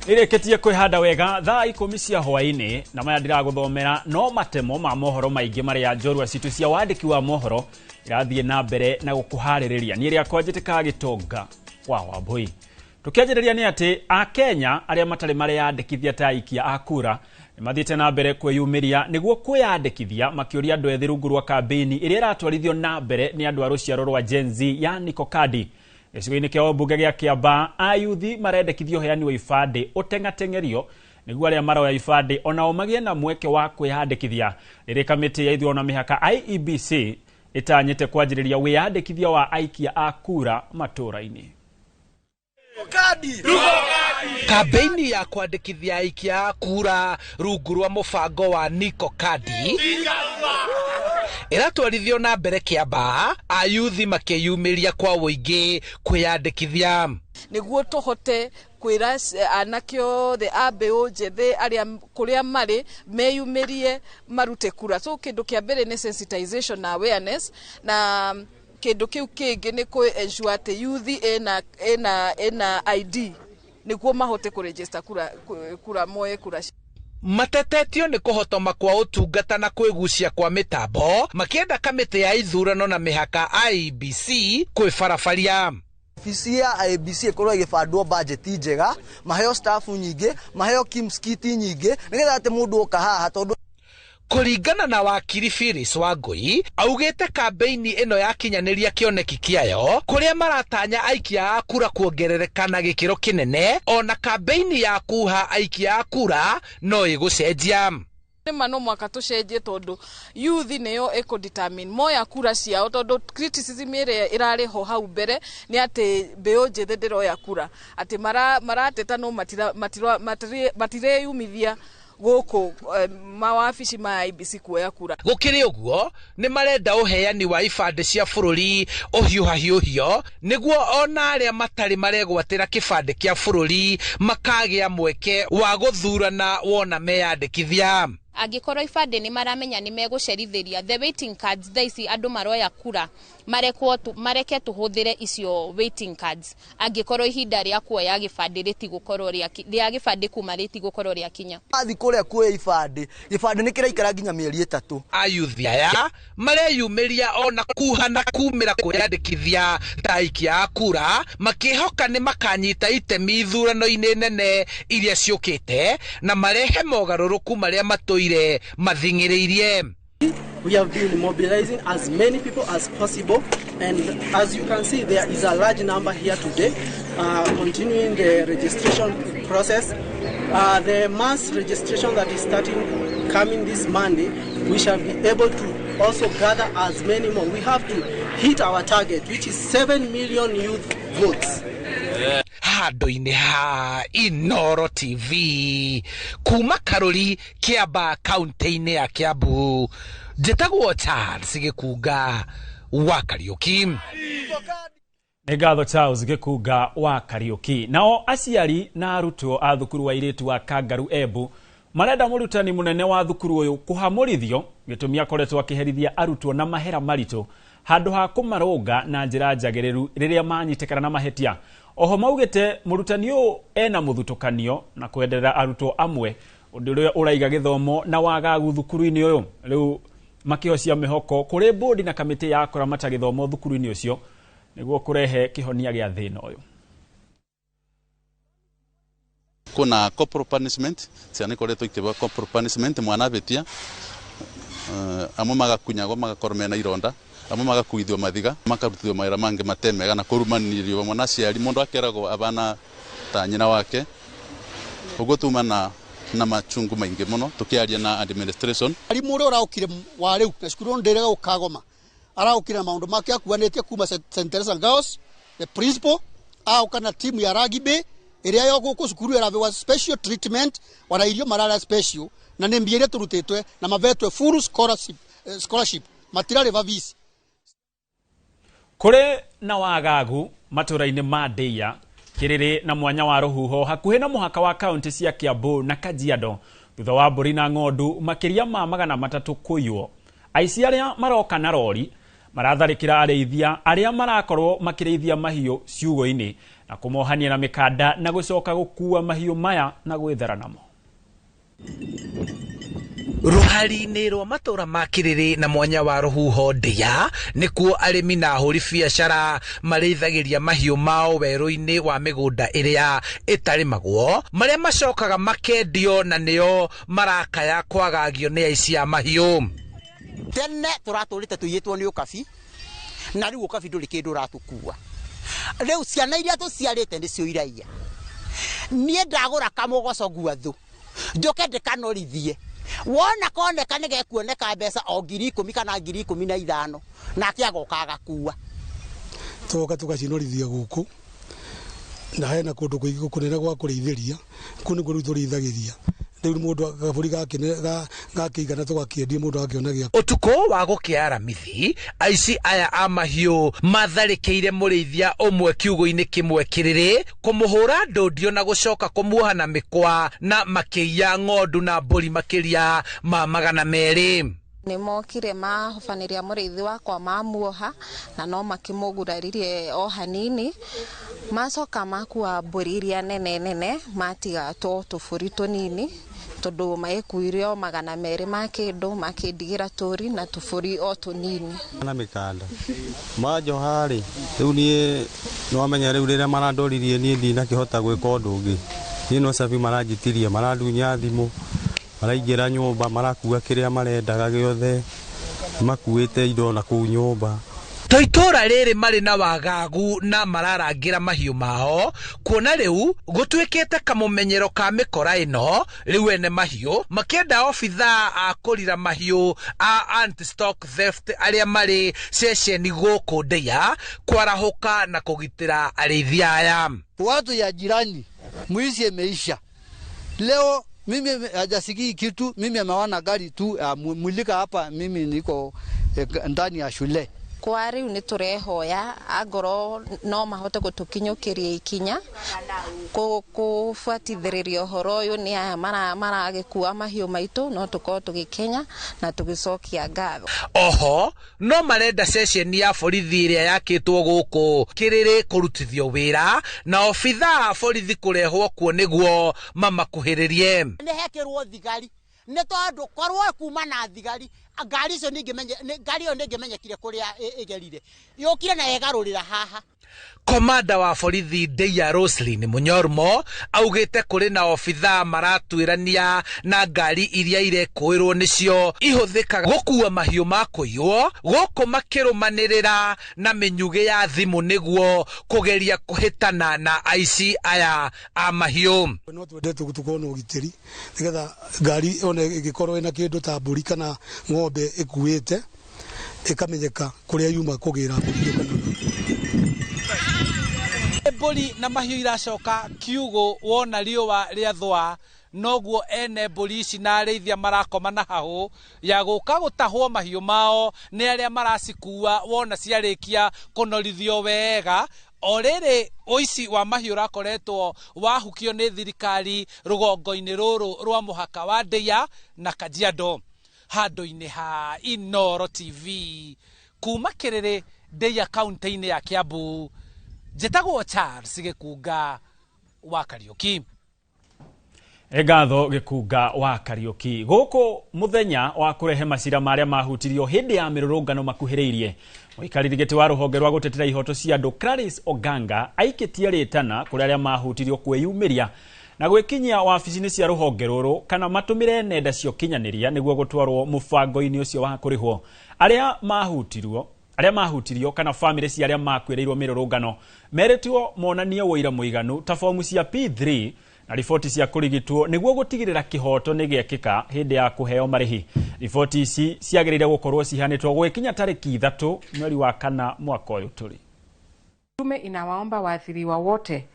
Nireketie kwihanda wega thaa 10 cia hwaini na maya ndiraguthomera no matemo ma mohoro maingi maria njorua citu cia wandiki wa mohoro irathie na mbere na gukuhaririria ni ria kwanjitika gitonga wa Wambui. Tukianjiriria ni ati a Kenya aria matari mariyandikithia ta aikia a kura nimathiite na mbere kwiyumiria niguo kwiyandikithia makiuria andu ethi rungu rwa kambeni iria iratwarithio na mbere ni andu a ruciaro rwa Gen Z ya Niko Kadi. Gicigo-ini kia mbunge gia Kiambaa ayuthi marendekithio heani wa ifande utengatengerio niguo aria maroya ifande onao magie na mweke wa kwiyandikithia riri kamiti ya ithurano mihaka IEBC itanyite kwanjiriria wiyandikithia wa aikia a kura matura-ini. Kambeni ya kwandikithia aikia a kura rungu rwa mubango wa Niko Kadi iratwarithio na mbere Kiambaa ayuthi makiyumiria kwa woingi kwiyandikithia niguo tuhote kwira anakio the abeo jethe aria kuria mari meyumirie marute kura. So kindu kia mbere ni sensitization na awareness, na kindu kiu kingi ni ku ensure ati youth ena ID niguo mahote kuregister kura moye kura. Matetetio ni kuhotoma kwa utungata na kwigucia kwa mitambo makienda kamiti ya ithurano na mihaka IEBC kwifarafaria. Ofisi ya IEBC ikorwo igibandwo budget njega, maheo staff nyingi, maheo kimskiti nyingi nigetha ati mundu oka haha tondu kuringana na wakiri Phyllis Wangui augite kambeni ino yakinyaniria kioneki kiayo kuria maratanya aikia a kura kuongerereka na gikiro kinene, ona kambeni ya kuha aikia a kura no igucenjia mano mwaka tucenjie tondu youth neyo eko determine moya kura ciao tondu criticism irari ho hau mbere ni ati beo jethe ndiroya kura ati marateta no matire yumithia goko mawafici ma IEBC kuoya kura. Gukiri uguo ni marenda uheani wa ifande cia bururi uhiuhahiuhio niguo ona aria matari maregwatira kibande kia bururi makagia mweke wa guthurana wona meyandikithia. Angikorwo ifande ni maramenya ni megucerithiria the waiting cards thaici andu maroya kura mareke tuhuthire icio waiting cards angikorwo ihinda ria kuoya gibande ritigukorwo ria gibande kuma ritigukorwo ria kinya athi kuria kuoya ifande ni kiraikara nginya mieri 3. Ayuthi aya mareyumiria ona kuhana kumira kwiyandikithia ta aikia a kura makihoka ni makanyita itemi ithurano-ini nene iria ciukite na marehe mogaruruku maria matoire mathingiririe. We have been mobilizing as many people as possible, and as you can see, there is a large number here today, continuing the registration process. The mass registration that is coming this Monday, we shall be able to also gather as many more. We have to hit our target, which is 7 million youth votes. Handu-ini ha Inoro TV kuma Karuri Kiambaa kaunti-ini ya Kiambu njitagwo Charles Gikunga wa Kariuki. Negatho Charles Gikunga wa Kariuki. Nao aciari na arutwo a thukuru wa iritu wa Kangaru Embu marenda murutani munene wa thukuru uyu kuhamurithio gitumi akoretwo akiherithia arutwo na mahera marito handu ha kumaronga na njira njagiriru riria manyitekana na mahetia. Oho maugite murutani uyu ena muthutukanio na kwenderera arutwo amwe undu uria uraiga githomo na wagagu thukuru-ini uyu. Riu makihocia mihoko kuri bodi na kamiti ya kuramata githomo thukuru-ini ucio niguo kurehe kihonia gia thina uyu. Kuna corporal punishment ciana koretwo ikibwa corporal punishment mwana betia amwe magakunyagwo magakorwo na ironda amwe magakuithio mathiga makarutithio mawira mangi matemega na kurumanirio mwana ciari mundu akeragwo abana ta nyina wake ugo tumana na machungu maingi muno tukiaria na administration ari muri uraukire wa riu cukuru ndirega ukagoma araukire maundu make akuanetie kuma St. Teresa Girls the principal au kana timu ya rugby iria yo guku cukuru irabewa special treatment wana irio marara special na nimbiere turutitwe na mavetwe full scholarship matirari vavisi kure na wagagu matura-ini ma Ndeia Kiriri na mwanya wa ruhuho hakuhe na muhaka wa kaunti cia Kiambu na Kajiado thutha wa mburi na ng'ondu makiria ma 300 kuywo. Aici aria maroka na rori maratharikira areithia aria marakorwo makireithia mahiũ ciugo-inĩ na kumohania na mikanda na gucoka gukua mahiũ maya na gwithera namo. Ruhari-inĩ rwa matura ma Kiriri na mwanya wa Ruhuho Ndia nikuo arimi na ahũri biacara mareithagĩria mahiũ mao werũ-inĩ wa mĩgũnda ĩrĩa ĩtarĩmagwo marĩa macokaga makendio na nĩo marakaya kwagagio nĩ aici a mahiũ. Tene turatũrĩte tũiyĩtwo nĩ ũkabi na rĩu ũkabi ndũrĩ kĩndũ ũratukua. Rĩu ciana iria tũciarĩte nĩcio iraia. Niĩ ndagũra kamũgoco guathũ njoke ndĩkanorithie wona koneka nĩ gekuoneka mbeca o 10,000 kana 15,000 na kĩagoka agakua. Toka tugacinorithia gũkũ na hena kũndũ kũingĩ kũnene gwa kũrĩithĩria kũnĩ kũrĩ tũrĩithagĩria. Rĩu mũndũ gaburi gakĩigana tũgakĩendia mũndũ akĩona gĩa. Ũtukũ wa gũkĩara mithi aici aya a mahiũ matharĩkĩire mũrĩithia ũmwe kiugo-inĩ kĩmwe Kiriri kũmũhũra ndũndio na gũcoka kũmuoha na mĩkwa na makĩiya ng'ondu na mbũri makĩria ma 200. Nĩ mokire mahobanĩria mũrĩithi wakwa mamuoha na no makĩmũguraririe o hanini macoka makua mbũri iria nene matiga tũbũri tũnini tondũ maekuire o 200 ma kĩndũ makĩndigĩra tũri na tũbũri o tũnini na mĩkanda majoharĩ rĩu niĩ no menya rĩu rĩrĩa marandoririe niĩ ndinakĩhota gwĩka ũndũ ũngĩ. Niĩ no cabi maranjitiria marandunya thimũ maraingĩra nyũmba marakua kĩrĩa marendaga gĩothe makuĩte indo na kũu nyũmba. To itũra rĩrĩ marĩ na wagagu na mararangĩra mahiũ mao kuona rĩu gũtuĩkĩte kamũmenyero ka mĩkora ĩno rĩu ene mahiũ makĩenda obithaa a kũrira mahiũ a anti-stock theft arĩa marĩ ceceni gũkũ Ndia kwarahũka na kũgitĩra arĩithia aya. Watu ya jirani mwizi imeisha leo. Mimi hajasikii kitu, mimi ameona gari tu mulika hapa, mimi niko ndani ya shule. Kwa riu nĩ tũrehoya angoro no mahote gũtũkinyũkĩria ikinya kũbuatithĩrĩria ũhoro ũyũ nĩ aya maragĩkua mahiũ maitũ no tũkorwo tũgĩkenya na tũgĩcokia ngatho. Oho no marenda ceceni ya borithi ĩrĩa yakĩtwo gũkũ Kiriri kũrutithio wĩra na obithaa a borithi kũrehwo kuo nĩguo mamakuhĩrĩrie. Nĩ hekĩrwo thigari nĩ tondũ korwo kuma na thigari ngari icio ngari ĩyo nĩngĩmenyekire kũrĩa ĩgerire yũkire na yegarũrĩra haha. Komanda wa borithi Ndia Roslyn Munyorumo augĩte kũrĩ na obithaa maratuĩrania na ngari iria irekũĩrwo nĩcio ihũthĩkaga gũkua mahiũ ma kũiywo gũkũ makĩrũmanĩrĩra na mĩnyugĩ ya thimũ nĩguo kũgeria kũhĩtana na aici aya a mahiũ. No twendete gũtukorwo na ũgitĩri nĩgetha ngari ona ĩgĩkorwo ĩna kĩndũ ta mbũri kana ng'ombe ĩkuĩte ĩkamenyeka kũrĩa yuma kũgĩra mbũri. Mbũri na mahiũ iracoka kiugo wona riũa rĩathũa noguo ene mbũri ici na arĩithia marakoma na hahũ ya gũka gũtahwo mahiũ mao nĩ arĩa maracikua wona ciarĩkia kũnorithio wega. O rĩrĩ ũici wa mahiũ ũrakoretwo wahukio nĩ thirikari rũgongo-inĩ rũrũ rwa mũhaka wa Ndia na Kajiado. Handũ-inĩ ha Inooro TV kuma Kiriri Ndia kaunti-inĩ ya Kiambu, njĩtagwo Charles Gĩkunga wa Kariũki. Ngatho Gĩkunga wa Kariũki. Gũkũ mũthenya wa kũrehe macira marĩa mahutirio hĩndĩ ya mĩrũrũngano makuhĩrĩirie, mũikarĩri gĩtĩ wa rũhonge rwa gũtetera ihoto cia andũ Clarice Oganga aikĩtie rĩtana kũrĩ arĩa mahutirio kwĩyumĩria na gwĩkinyia wabici-inĩ cia rũhonge rũrũ kana matũmĩre nenda cia ũkinyanĩria nĩguo gũtwarwo mũbango-inĩ ũcio wa kũrĩhwo arĩa mahutirio kana famĩlĩ cia arĩa makwĩrĩirwo mĩrũrũngano merĩtwo monanie wũira mũiganu ta fomu cia P3 na riboti cia kũrigitwo nĩguo gũtigĩrĩra kĩhoto nĩ gĩekĩka hĩndĩ ya kũheo marĩhi. Riboti ici ciagĩrĩire gũkorwo cihanĩtwo gwĩkinya tarĩki 3 mweri wa 4 mwaka ũyũ tũrĩ. Tume inawaomba waathiriwa wote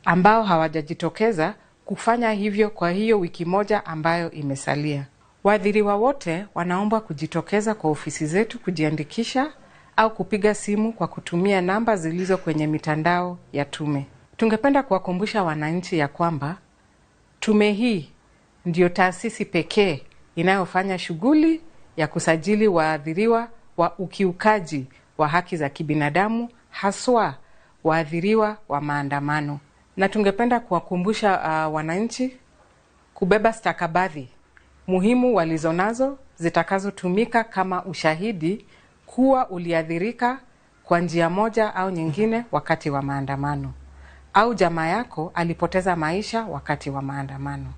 ambao hawajajitokeza kufanya hivyo kwa hiyo wiki moja ambayo imesalia. Waathiriwa wote wanaomba kujitokeza kwa ofisi zetu kujiandikisha au kupiga simu kwa kutumia namba zilizo kwenye mitandao ya tume. Tungependa kuwakumbusha wananchi ya kwamba tume hii ndio taasisi pekee inayofanya shughuli ya kusajili waathiriwa wa ukiukaji wa haki za kibinadamu, haswa waathiriwa wa maandamano. Na tungependa kuwakumbusha wananchi kubeba stakabadhi muhimu walizonazo zitakazotumika kama ushahidi kuwa uliathirika kwa njia moja au nyingine wakati wa maandamano, au jamaa yako alipoteza maisha wakati wa maandamano.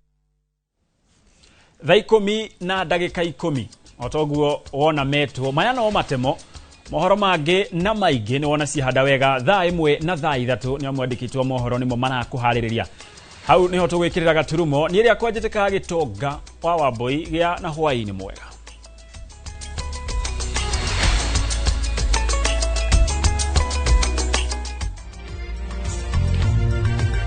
Thaa 10 na ndagika 10 otoguo wona metwo mayana o matemo mohoro mange na maige ni wona cihanda wega thaa 1 na thaa 3 ni amwandikitwo mohoro nimo marakuhaririria hau niho tugwikirira gaturumo ni iria kwanjiteka gitonga wa Wambui gia na hwaini mwega.